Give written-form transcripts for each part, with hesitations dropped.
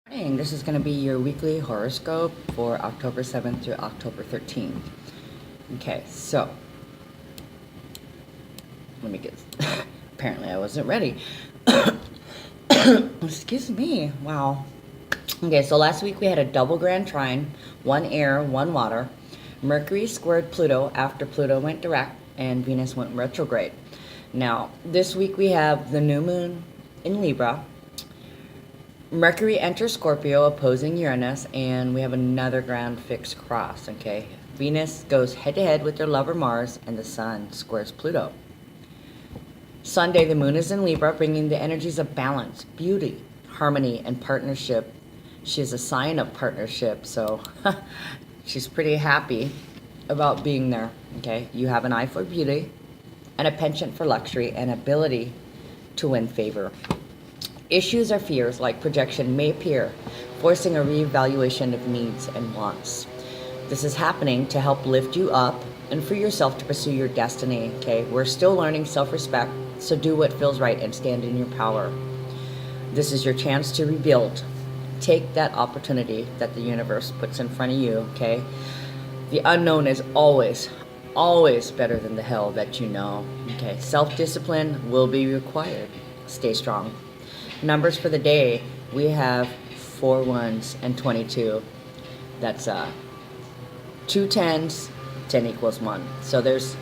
Morning. This is going to be your weekly horoscope for October 7th to October 13th. Okay, so let me get. Apparently, I wasn't ready. Excuse me. Wow. Okay, so last week we had a double grand trine, one air, one water. Mercury squared Pluto after Pluto went direct and Venus went retrograde. Now, this week we have the new moon in Libra. Mercury enters Scorpio opposing Uranus, and we have another grand fixed cross, okay? Venus goes head to head with their lover Mars, and the Sun squares Pluto. Sunday, the moon is in Libra, bringing the energies of balance, beauty, harmony, and partnership. She's a sign of partnership, so she's pretty happy about being there, okay? You have an eye for beauty, and a penchant for luxury, and ability to win favor. Issues or fears like projection may appear, forcing a reevaluation of needs and wants. This is happening to help lift you up and free yourself to pursue your destiny, okay? We're still learning self-respect, so do what feels right and stand in your power. This is your chance to rebuild. Take that opportunity that the universe puts in front of you, okay? The unknown is always, always better than the hell that you know, okay? Self-discipline will be required. Stay strong. Numbers for the day, we have 4 ones and 22. That's 2 tens, 10 equals 1. So there's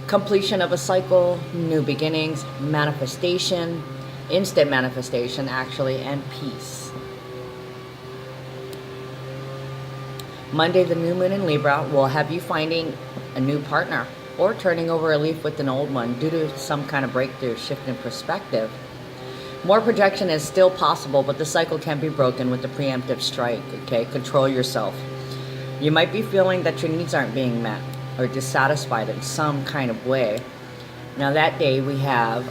completion of a cycle, new beginnings, manifestation, instant manifestation actually, and peace. Monday, the new moon in Libra will have you finding a new partner or turning over a leaf with an old one due to some kind of breakthrough, shift in perspective. More projection is still possible, but the cycle can be broken with the preemptive strike, okay? Control yourself. You might be feeling that your needs aren't being met or dissatisfied in some kind of way. Now that day we have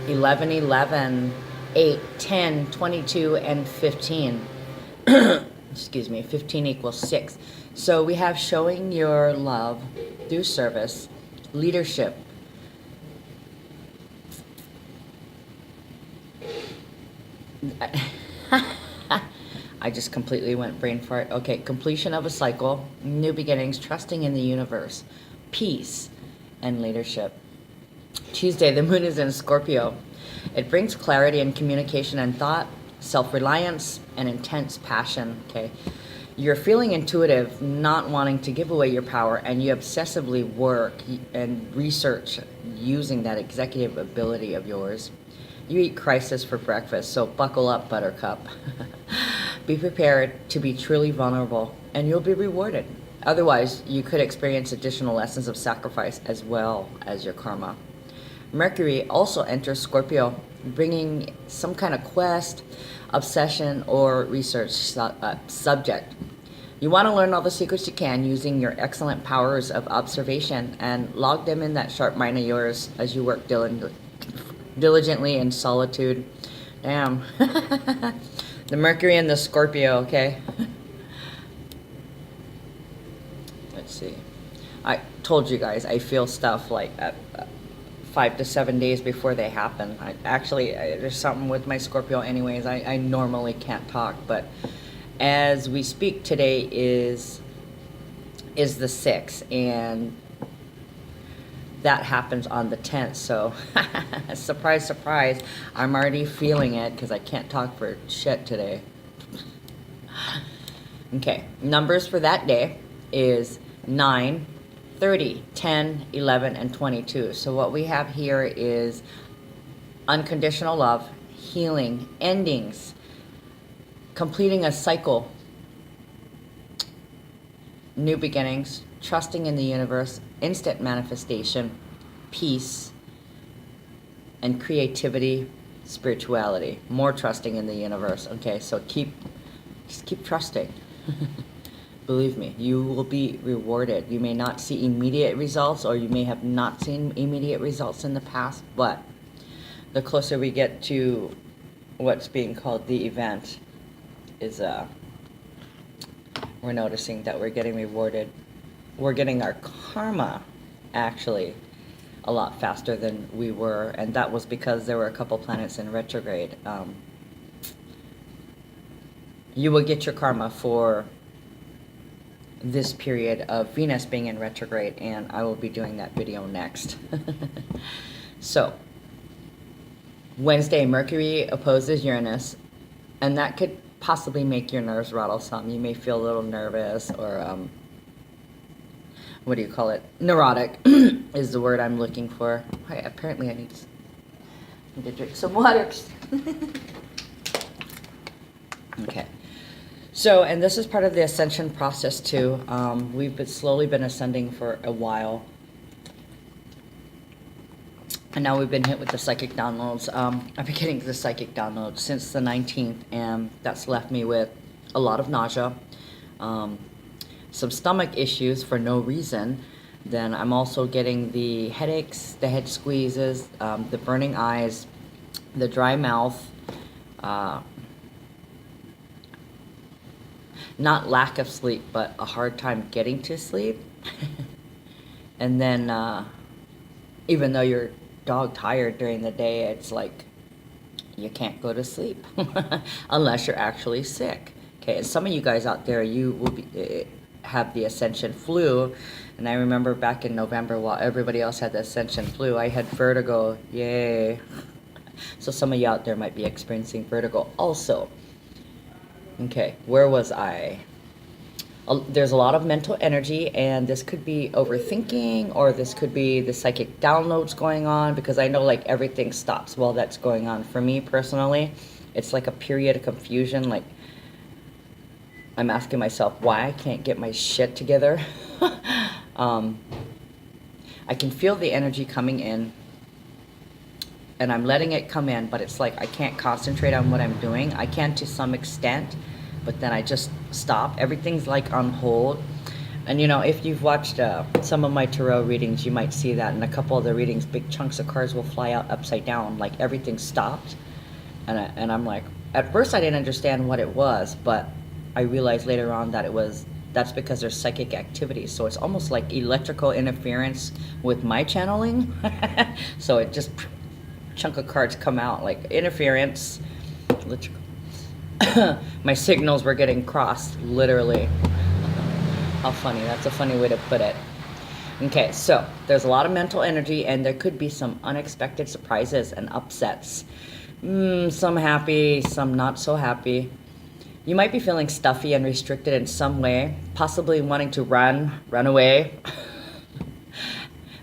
11, 11, 8, 10, 22, and 15. Excuse me, 15 equals 6. So we have showing your love through service, leadership, I just completely went brain fart. Okay, completion of a cycle, new beginnings, trusting in the universe, peace, and leadership. Tuesday, the moon is in Scorpio. It brings clarity and communication and thought, self-reliance, and intense passion, okay? You're feeling intuitive, not wanting to give away your power, and you obsessively work and research using that executive ability of yours. You eat crisis for breakfast, so buckle up, buttercup. Be prepared to be truly vulnerable, and you'll be rewarded. Otherwise, you could experience additional lessons of sacrifice as well as your karma. Mercury also enters Scorpio, bringing some kind of quest, obsession, or research subject. You want to learn all the secrets you can using your excellent powers of observation and log them in that sharp mind of yours as you work diligently in solitude. Damn. The Mercury and the Scorpio, okay? Let's see. I told you guys, I feel stuff like 5 to 7 days before they happen. There's something with my Scorpio anyways. I normally can't talk, but as we speak, today is the 6th, and that happens on the 10th, so surprise, surprise, I'm already feeling it because I can't talk for shit today. Okay, numbers for that day is 9, 30, 10, 11, and 22. So what we have here is unconditional love, healing, endings, completing a cycle, new beginnings, trusting in the universe, instant manifestation, peace, and creativity, spirituality. More trusting in the universe. Okay, so just keep trusting. Believe me, you will be rewarded. You may not see immediate results, or you may have not seen immediate results in the past, but the closer we get to what's being called the event is we're noticing that we're getting rewarded. We're getting our karma actually a lot faster than we were, and that was because there were a couple planets in retrograde. you will get your karma for this period of Venus being in retrograde, and I will be doing that video next. So, Wednesday, Mercury opposes Uranus, and that could possibly make your nerves rattle some. You may feel a little nervous or, what do you call it? Neurotic is the word I'm looking for. Apparently I need to drink some water. Okay. So, and this is part of the ascension process too. We've slowly been ascending for a while. And now we've been hit with the psychic downloads. I've been getting the psychic downloads since the 19th, and that's left me with a lot of nausea, some stomach issues for no reason. Then I'm also getting the headaches, the head squeezes, the burning eyes, the dry mouth, not lack of sleep, but a hard time getting to sleep. And then even though you're dog tired during the day, it's like you can't go to sleep unless you're actually sick. Okay, and some of you guys out there, you will be have the ascension flu, and I remember back in November while everybody else had the ascension flu, I had vertigo. Yay. So some of you out there might be experiencing vertigo also. Okay, where was I? There's a lot of mental energy, and this could be overthinking, or this could be the psychic downloads going on, because I know like everything stops while that's going on. For me personally, it's like a period of confusion. Like I'm asking myself why I can't get my shit together. I can feel the energy coming in, and I'm letting it come in, but it's like I can't concentrate on what I'm doing. I can to some extent, but then I just stop. Everything's like on hold. And you know, if you've watched some of my tarot readings, you might see that in a couple of the readings, big chunks of cards will fly out upside down, like everything stopped. And I'm like, at first I didn't understand what it was, but I realized later on that that's because there's psychic activity. So it's almost like electrical interference with my channeling. So it just, chunk of cards come out like interference, electrical. My signals were getting crossed, literally. How funny. That's a funny way to put it. Okay, so there's a lot of mental energy, and there could be some unexpected surprises and upsets. Some happy, some not so happy. You might be feeling stuffy and restricted in some way, possibly wanting to run away.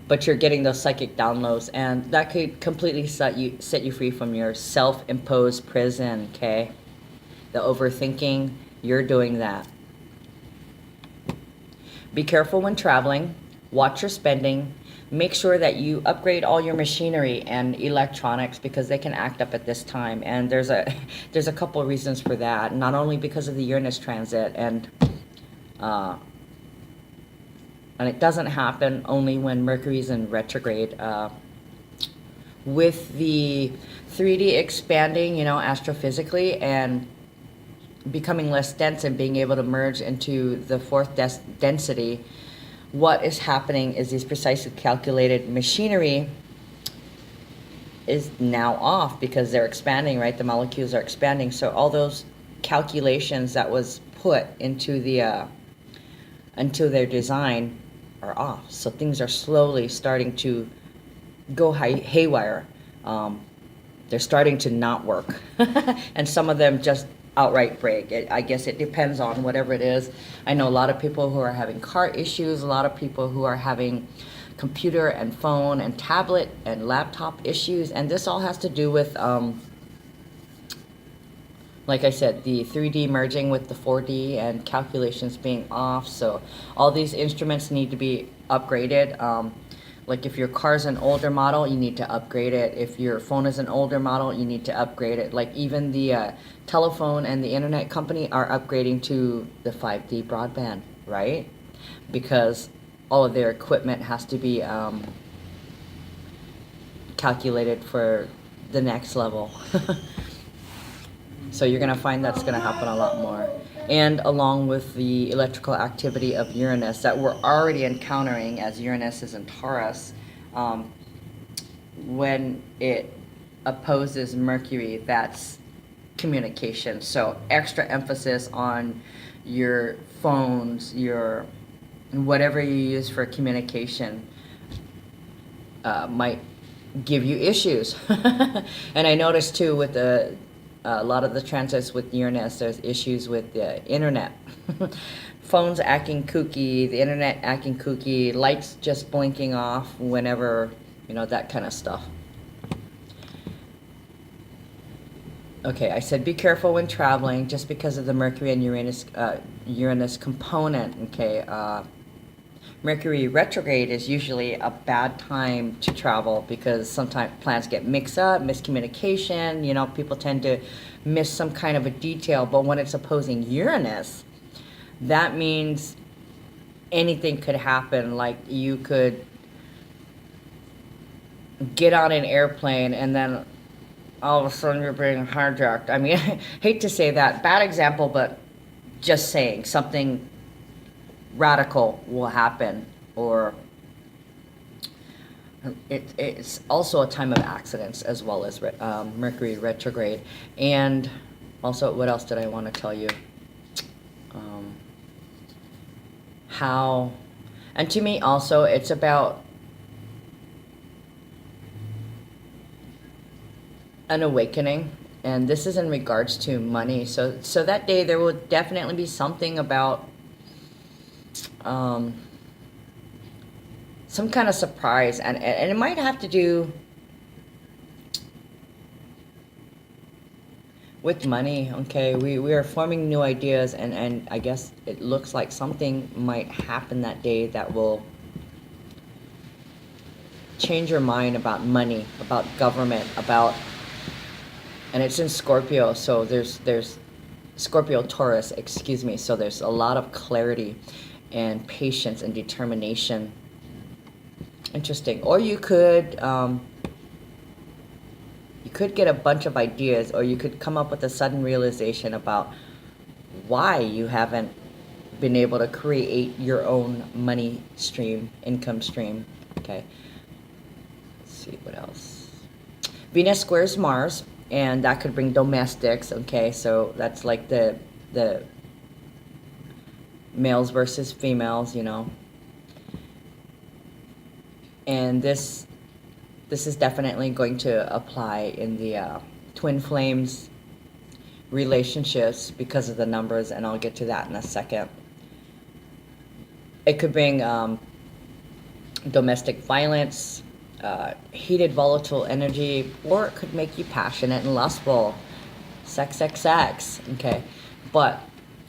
But you're getting those psychic downloads, and that could completely set you free from your self-imposed prison, okay? The overthinking, you're doing that. Be careful when traveling. Watch your spending. Make sure that you upgrade all your machinery and electronics, because they can act up at this time. And there's a couple of reasons for that. Not only because of the Uranus transit, and it doesn't happen only when Mercury's in retrograde. With the 3D expanding, you know, astrophysically, and becoming less dense and being able to merge into the fourth density, what is happening is these precisely calculated machinery is now off, because they're expanding, right? The molecules are expanding. So all those calculations that was put into their design are off. So things are slowly starting to go haywire. They're starting to not work. And some of them just outright break. I guess it depends on whatever it is. I know a lot of people who are having car issues, a lot of people who are having computer and phone and tablet and laptop issues, and this all has to do with, like I said, the 3D merging with the 4D and calculations being off. So all these instruments need to be upgraded. Like if your car's an older model, you need to upgrade it. If your phone is an older model, you need to upgrade it. Like even the telephone and the internet company are upgrading to the 5D broadband, right? Because all of their equipment has to be calculated for the next level. So you're going to find that's going to happen a lot more. And along with the electrical activity of Uranus that we're already encountering, as Uranus is in Taurus, when it opposes Mercury, that's communication. So extra emphasis on your phones, your whatever you use for communication might give you issues. And I noticed too with a lot of the transits with Uranus, there's issues with the internet. Phones acting kooky, the internet acting kooky, lights just blinking off whenever, that kind of stuff. Okay, I said be careful when traveling just because of the Mercury and Uranus component. Okay, Mercury retrograde is usually a bad time to travel because sometimes plans get mixed up, miscommunication, people tend to miss some kind of a detail. But when it's opposing Uranus, that means anything could happen. Like you could get on an airplane and then all of a sudden you're being hijacked. I mean, I hate to say that, bad example, but just saying something radical will happen. Or it's also a time of accidents as well as Mercury retrograde. And also, what else did I want to tell you? And to me also, it's about an awakening, and this is in regards to money. So that day there will definitely be something about some kind of surprise, and it might have to do with money. Okay, we are forming new ideas, and I guess it looks like something might happen that day that will change your mind about money, about government, and it's in Scorpio, so there's Scorpio Taurus, excuse me, so there's a lot of clarity and patience and determination. Interesting. Or you could get a bunch of ideas, or you could come up with a sudden realization about why you haven't been able to create your own money stream, income stream. Okay, let's see what else. Venus squares Mars, and that could bring domestics. Okay, so that's like the males versus females, and this is definitely going to apply in the twin flames relationships because of the numbers, and I'll get to that in a second. It could bring domestic violence, heated volatile energy, or it could make you passionate and lustful. Sex. Okay, but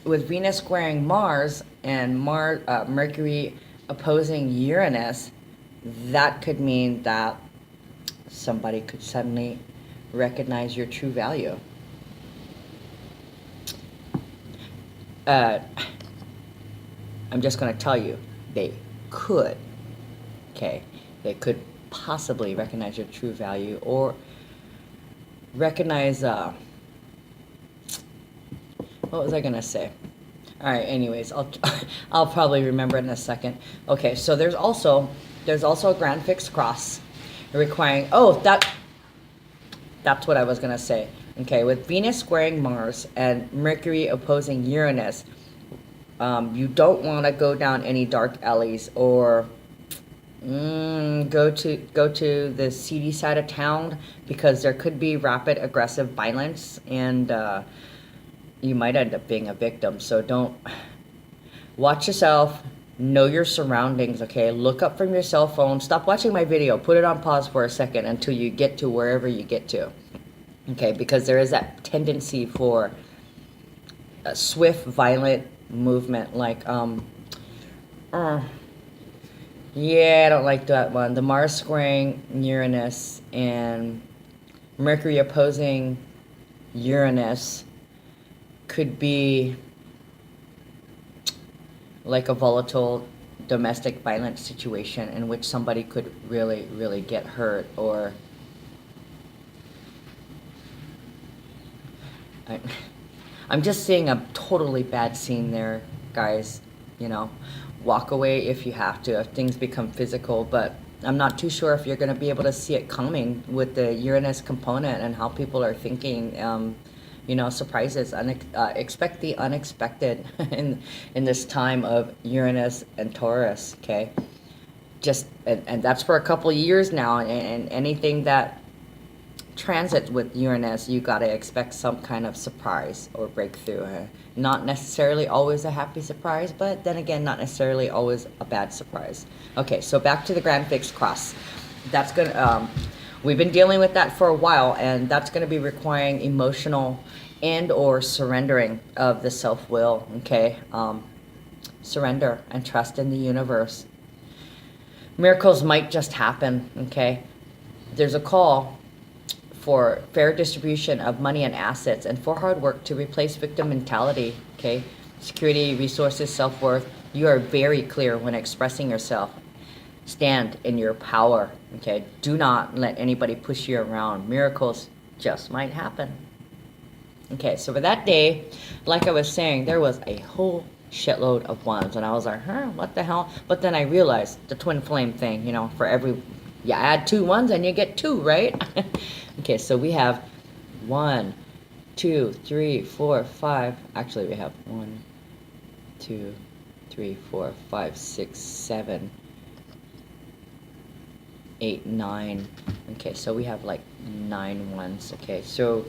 with Venus squaring Mars and Mercury opposing Uranus, that could mean that somebody could suddenly recognize your true value. I'm just going to tell you, they could. Okay, they could possibly recognize your true value, or recognize what was I gonna say? All right, anyways, I'll probably remember it in a second. Okay, so there's also a grand fixed cross requiring, that's what I was gonna say. Okay, with Venus squaring Mars and Mercury opposing Uranus, you don't want to go down any dark alleys, or go to the seedy side of town, because there could be rapid aggressive violence, and you might end up being a victim. So don't. Watch yourself, know your surroundings. Okay, look up from your cell phone, stop watching my video, put it on pause for a second until you get to wherever you get to. Okay, because there is that tendency for a swift violent movement, like yeah, I don't like that one. The Mars squaring Uranus and Mercury opposing Uranus could be like a volatile domestic violence situation in which somebody could really, really get hurt, or I'm just seeing a totally bad scene there, guys. Walk away if you have to, if things become physical, but I'm not too sure if you're going to be able to see it coming with the Uranus component and how people are thinking. You know, surprises. Expect the unexpected in this time of Uranus and Taurus. Okay, just and that's for a couple years now. And anything that transit with Uranus, you got to expect some kind of surprise or breakthrough. Not necessarily always a happy surprise, but then again, not necessarily always a bad surprise. Okay, so back to the Grand Fixed Cross. That's gonna. We've been dealing with that for a while, and that's going to be requiring emotional and or surrendering of the self-will. Okay, surrender and trust in the universe. Miracles might just happen. Okay, there's a call for fair distribution of money and assets and for hard work to replace victim mentality. Okay, security, resources, self-worth. You are very clear when expressing yourself. Stand in your power. Okay, do not let anybody push you around. Miracles just might happen. Okay, so for that day, like I was saying, there was a whole shitload of ones, and I was like, what the hell? But then I realized the twin flame thing, you know, for every, you add 2 ones and you get 2, right? Okay, so we have 1, 2, 3, 4, 5. Actually, we have 1, 2, 3, 4, 5, 6, 7, 8, 9. Okay, so we have like 9 ones. Okay, so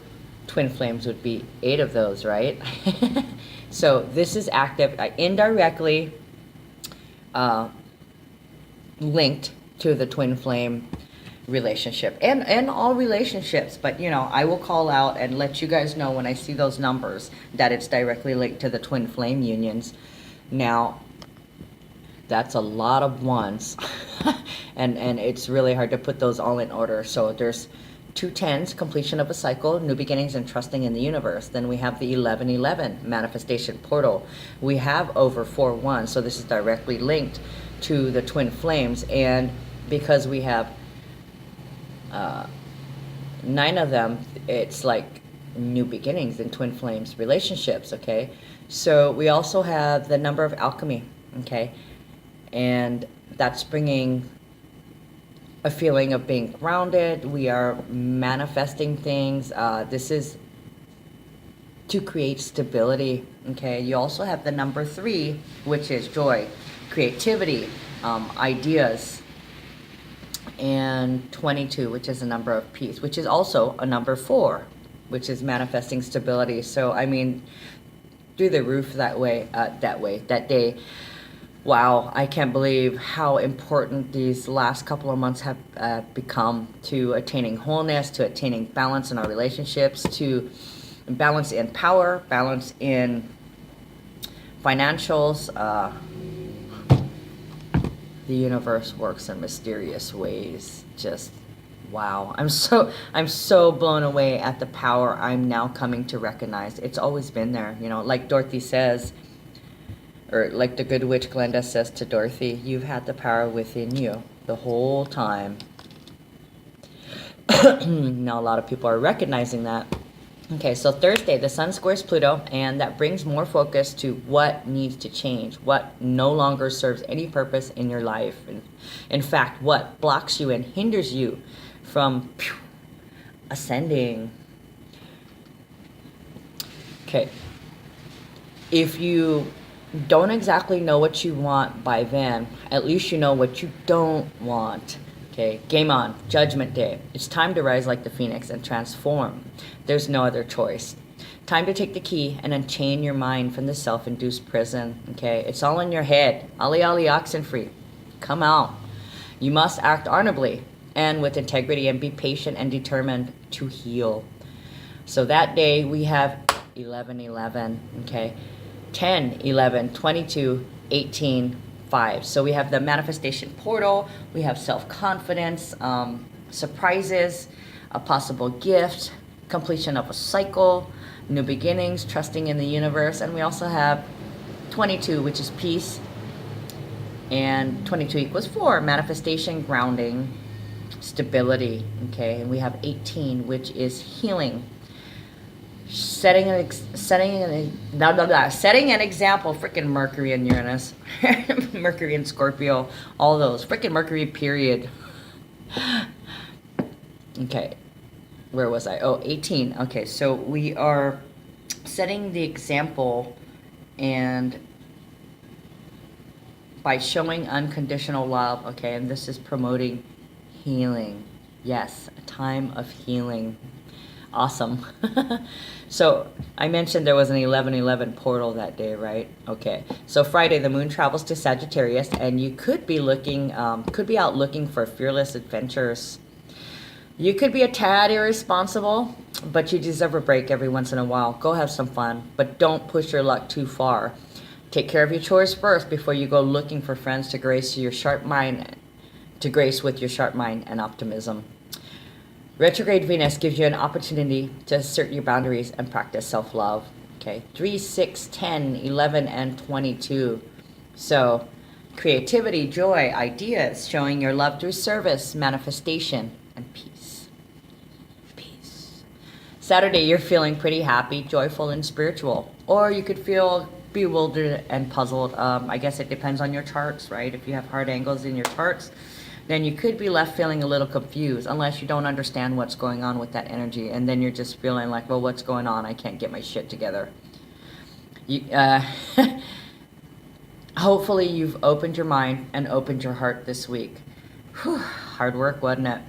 twin flames would be 8 of those, right? So this is active, indirectly linked to the twin flame relationship and all relationships. But you know, I will call out and let you guys know when I see those numbers that it's directly linked to the twin flame unions. Now, that's a lot of ones. and it's really hard to put those all in order. So there's 2 10s, completion of a cycle, new beginnings, and trusting in the universe. Then we have the 1111, manifestation portal. We have over 4 1, so this is directly linked to the twin flames. And because we have 9 of them, it's like new beginnings in twin flames relationships. Okay, so we also have the number of alchemy. Okay, and that's bringing a feeling of being grounded. We are manifesting things. This is to create stability. Okay, you also have the number 3, which is joy, creativity, ideas, and 22, which is a number of peace, which is also a number 4, which is manifesting stability. So I mean, through the roof that day. Wow, I can't believe how important these last couple of months have become to attaining wholeness, to attaining balance in our relationships, to balance in power, balance in financials. The universe works in mysterious ways. Just wow. I'm so blown away at the power I'm now coming to recognize. It's always been there, you know, like Dorothy says, or like the good witch Glenda says to Dorothy, you've had the power within you the whole time. Now a lot of people are recognizing that. Okay, so Thursday, the sun squares Pluto, and that brings more focus to what needs to change, what no longer serves any purpose in your life. In fact, what blocks you and hinders you from ascending. Okay, if you don't exactly know what you want by then, at least you know what you don't want. Okay, game on. Judgment Day. It's time to rise like the phoenix and transform. There's no other choice. Time to take the key and unchain your mind from the self-induced prison. Okay, it's all in your head. Ali Ali Oxenfree. Come out. You must act honorably and with integrity and be patient and determined to heal. So that day we have 11-11. Okay, 10, 11, 22, 18, 5. So we have the manifestation portal, we have self-confidence, surprises, a possible gift, completion of a cycle, new beginnings, trusting in the universe, and we also have 22, which is peace, and 22 equals 4, manifestation, grounding, stability. Okay, and we have 18, which is healing. Setting an example. Freaking Mercury and Uranus, Mercury and Scorpio, all those. Freaking Mercury, period. Okay, where was I? Oh, 18. Okay, so we are setting the example, and by showing unconditional love, okay, and this is promoting healing. Yes, a time of healing. Awesome. So I mentioned there was an 11:11 portal that day, right? Okay. So Friday, the moon travels to Sagittarius, and you could be out looking for fearless adventures. You could be a tad irresponsible, but you deserve a break every once in a while. Go have some fun, but don't push your luck too far. Take care of your chores first before you go looking for friends to grace your sharp mind, to grace with your sharp mind and optimism. Retrograde Venus gives you an opportunity to assert your boundaries and practice self-love. Okay, 3, 6, 10, 11, and 22. So, creativity, joy, ideas, showing your love through service, manifestation, and peace. Peace. Saturday, you're feeling pretty happy, joyful, and spiritual. Or you could feel bewildered and puzzled. I guess it depends on your charts, right? If you have hard angles in your charts, then you could be left feeling a little confused unless you don't understand what's going on with that energy. And then you're just feeling like, well, what's going on? I can't get my shit together. Hopefully you've opened your mind and opened your heart this week. Whew, hard work, wasn't it?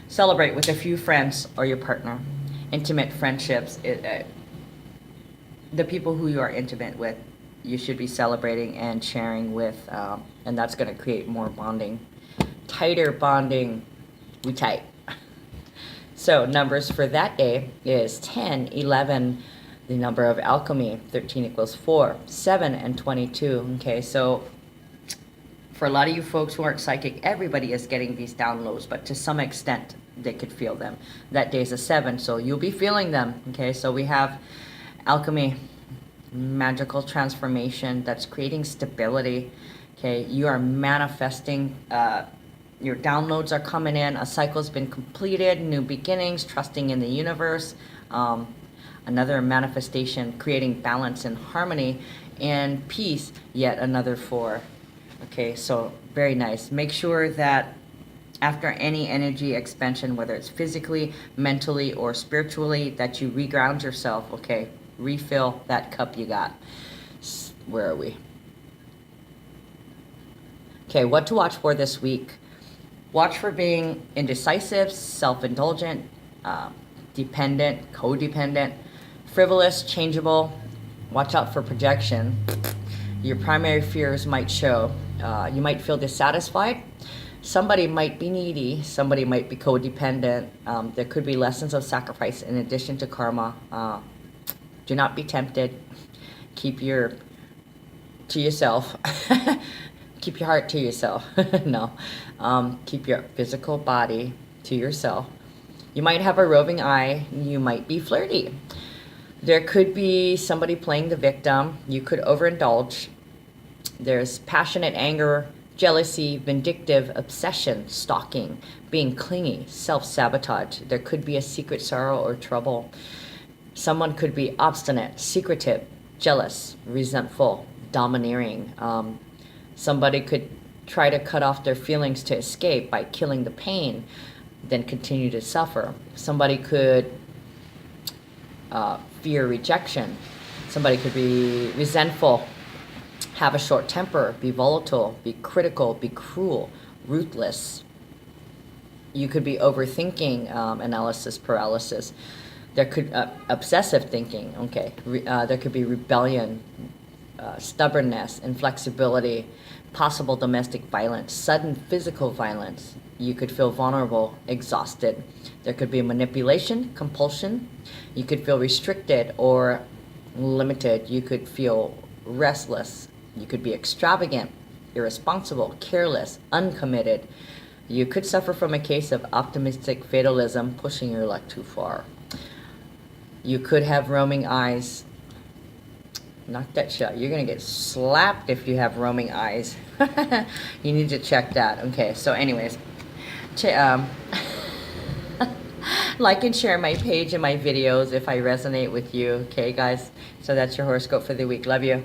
Celebrate with a few friends or your partner. Intimate friendships. The people who you are intimate with, you should be celebrating and sharing with, and that's going to create more bonding. Tighter bonding. We tight. So numbers for that day is 10, 11, the number of alchemy, 13 equals 4, 7, and 22. Okay, so for a lot of you folks who aren't psychic, everybody is getting these downloads, but to some extent they could feel them. That day is a 7, so you'll be feeling them. Okay, so we have alchemy, magical transformation that's creating stability. Okay, you are manifesting, your downloads are coming in, a cycle's been completed, new beginnings, trusting in the universe, another manifestation, creating balance and harmony and peace, yet another 4. Okay, so very nice. Make sure that after any energy expansion, whether it's physically, mentally, or spiritually, that you reground yourself. Okay, refill that cup you got. Where are we? Okay, what to watch for this week? Watch for being indecisive, self-indulgent, dependent, codependent, frivolous, changeable. Watch out for projection. Your primary fears might show. You might feel dissatisfied. Somebody might be needy. Somebody might be codependent. There could be lessons of sacrifice in addition to karma. Do not be tempted. Keep to yourself. Keep your heart to yourself. No. Keep your physical body to yourself. You might have a roving eye. You might be flirty. There could be somebody playing the victim. You could overindulge. There's passionate anger, jealousy, vindictive, obsession, stalking, being clingy, self-sabotage. There could be a secret sorrow or trouble. Someone could be obstinate, secretive, jealous, resentful, domineering. Somebody could try to cut off their feelings to escape by killing the pain, then continue to suffer. Somebody could fear rejection. Somebody could be resentful, have a short temper, be volatile, be critical, be cruel, ruthless. You could be overthinking, analysis paralysis. There could obsessive thinking. Okay, there could be rebellion, stubbornness, inflexibility, possible domestic violence, sudden physical violence. You could feel vulnerable, exhausted. There could be manipulation, compulsion. You could feel restricted or limited. You could feel restless. You could be extravagant, irresponsible, careless, uncommitted. You could suffer from a case of optimistic fatalism, pushing your luck too far. You could have roaming eyes. Knock that shut. You're going to get slapped if you have roaming eyes. You need to check that. Okay, so anyways, like and share my page and my videos if I resonate with you. Okay, guys? So that's your horoscope for the week. Love you.